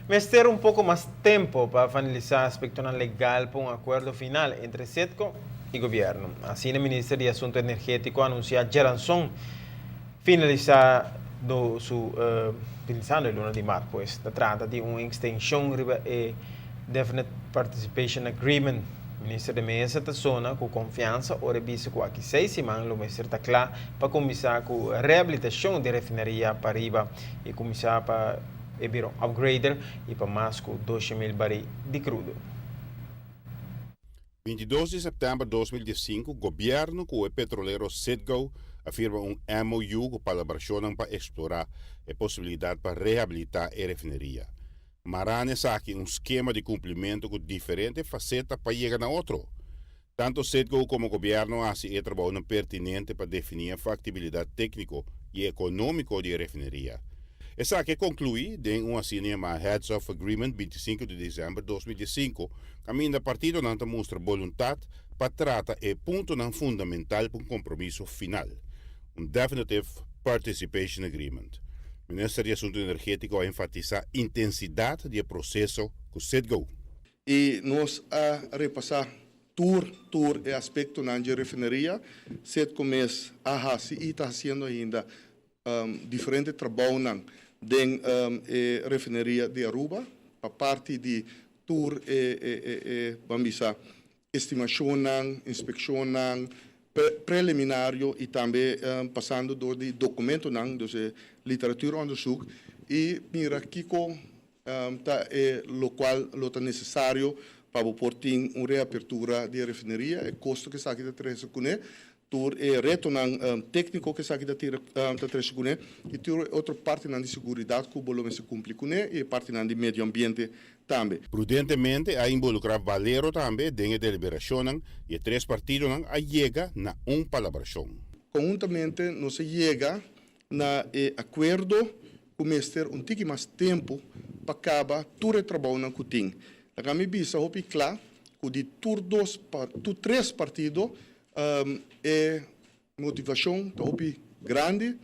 Mas ter um pouco mais tempo para finalizar aspecto legal para um acordo final entre SEDCO e governo. Assim, o Ministro de Assunto Energético anuncia Geranson finalizar finalizando el 1 de marzo, pues, se trata de una extensión de Definite Participation Agreement. O Ministro de Mesa da zona com confiança, ora bisa com aqui 6 semanas, o Ministro está claro para começar com a reabilitação da refinaria para riba e começar para o upgrader e para mais com 2.000 barris de crudo. 22 de setembro de 2015, o governo com o petroleiro Citgo afirma um MOU com colaboração para explorar a possibilidade para reabilitar a refineria. Marane aqui um esquema de cumprimento com diferentes facetas para chegar a outro. Tanto Citgo como o governo fazem trabalho pertinente para definir a factibilidade técnica e econômica da refineria. Essa que conclui em uma cinema Heads of Agreement 25 de dezembro de 2015, caminho da partido não mostra vontade para tratar o ponto fundamental para um compromisso final, um Definitive Participation Agreement. O Ministério de Assunto Energético enfatiza a intensidade do processo com o Citgo. E nós a repassar tour e aspecto na refineria, Citgo começa a fazer e está fazendo ainda diferente trabalho dentro da refineria de Aruba, a parte de tour vamos estimação, inspeção, preliminario e também passando do documento dos literatura onderzoek e mira kiko tá lo qual lo tá necessário para portar uma reapertura de refineria e custo que está aqui da três tur reto técnico que sabe da três e tur outra parte de segurança que o volume se cumpre com e parte de meio ambiente também. Prudentemente a involucrar Valero também dentro da deliberação e três partidos a chega na colaboração. Conjuntamente não se chega na acordo começar tique mais tempo para acabar todo o trabalho que tem. A kami bisa hopi claro que de três partidos é motivação tá hopi grande,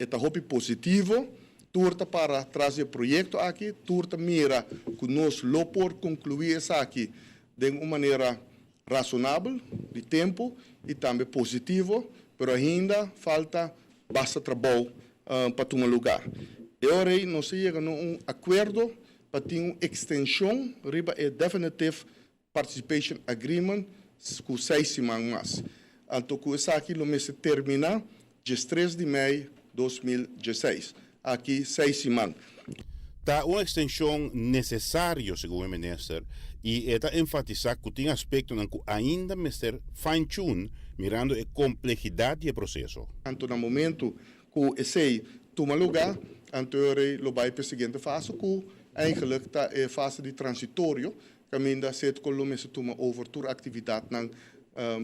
tá hopi positivo, turta para trazer projeto aqui, turta mira que nós lo por concluir essa aqui de uma maneira razonável de tempo e também positivo, mas ainda falta bastante trabalho para tomar lugar. E agora nós chegamos a um acordo para ter uma extensão riba a Definitive Participation Agreement com 6 semanas. Então, com isso aqui, o mês termina dia 3 de maio de 2016. Aqui, 6 semanas. Tá uma extensão necessária, segundo o ministro, e está enfatizar que tem aspectos que ainda me ser fine-tune, mirando a complexidade do processo. Então, no momento que esse toma lugar, então, ele vai para a seguinte fase, que eigenlijk está a fase de transitório, caminho da sede com o mês toma over toda a atividade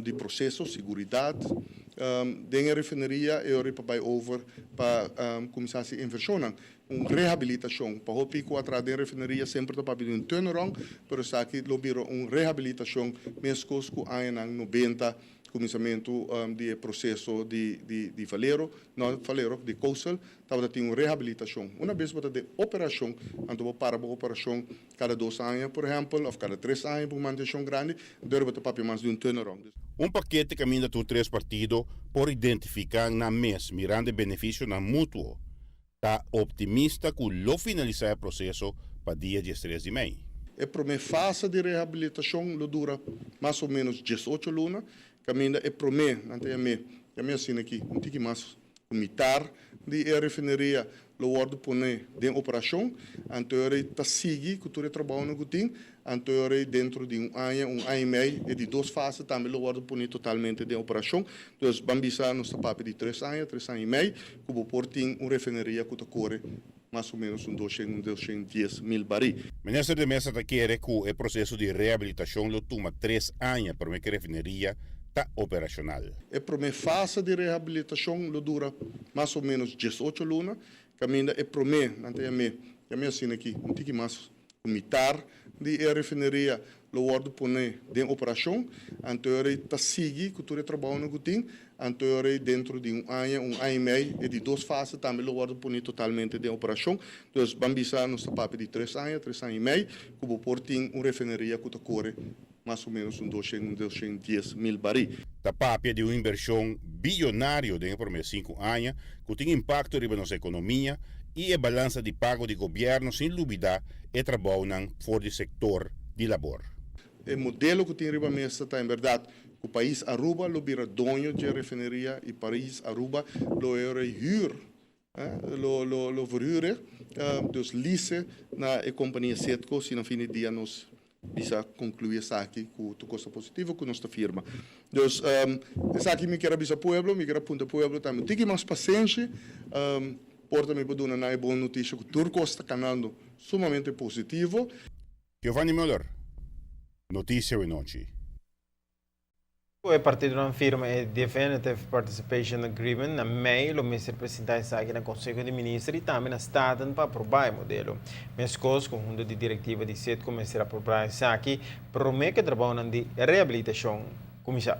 de processo, segurança, dentro da refineria, e vai over para começar a se inversão, uma reabilitação. Para o pico atrás da refineria sempre está para um turnaround, mas aqui lo biro uma reabilitação, mesmo que ainda 90 começamento de processo de Valero, não Valero, de Coastal, estava tendo uma reabilitação. Uma vez para de operação, então para a operação cada 2 anos, por exemplo, ou cada 3 anos, para uma manutenção grande, deve ter papel mais de um turnaround. Paquete caminha dos três partidos por identificar na mês, mirando benefício na mútuo. Está optimista que lo finalizar o processo para dia 13 de maio. A primeira fase de reabilitação dura mais ou menos 18 lunas. Caminho é primeiro, não tem a minha assina aqui, um tique mais militar de refineria, o ordem põe em operação, então está seguindo que todo o trabalho que tem, então dentro de um ano e meio, e de 2 fases também o ordem põe totalmente em operação, então vamos nos papéis de 3 anos e meio, que o porto tem uma refineria que corre mais ou menos 210 mil barris. O ministro de Mesa quer que o processo de reabilitação lo toma 3 anos para que a refineria está operacional. A primeira fase de reabilitação dura mais ou menos 18 lunas. Caminho é primeiro, não tem a minha assina aqui, um tique mais militar de refineria, o ordem põe em operação, então está seguindo que todo o trabalho que tem, Anterior, dentro de um ano e meio, e de 2 fases também lo guardo punir totalmente de operação. Então, bambisa nos papo de 3 anos e meio, que o portinho refineria que corre mais ou menos 210 mil barris. A papia de uma inversão bilionária dentro por 5 anos, que tem impacto na nossa economia e a balança de pago de governo, sem dúvida, é trabalho for o setor de labor. O modelo que tem riba mesa está, em verdade, o país Aruba lo vira dono de refineria e país Aruba lo era huur, lo verhuren, dus lease na a companhia Setco, se no fim de dia nos bisa concluir isso aqui com o custo positivo com nossa firma. Dus, isso aqui me quer bisa pueblo, me quer punta pueblo também. Tem que mais paciência, porta me pode dar uma boa notícia que o Turco está canando sumamente positivo. Giovanni Müller, notícia de noite. O partido não firma o Definitive Participation Agreement na MEI, o ministro presidente está aqui no Conselho de Ministros e também na Estado para aprovar o modelo. Mas com conjunto de diretiva de SET começar a aprovar isso aqui, promete que trabalham de reabilitação começar.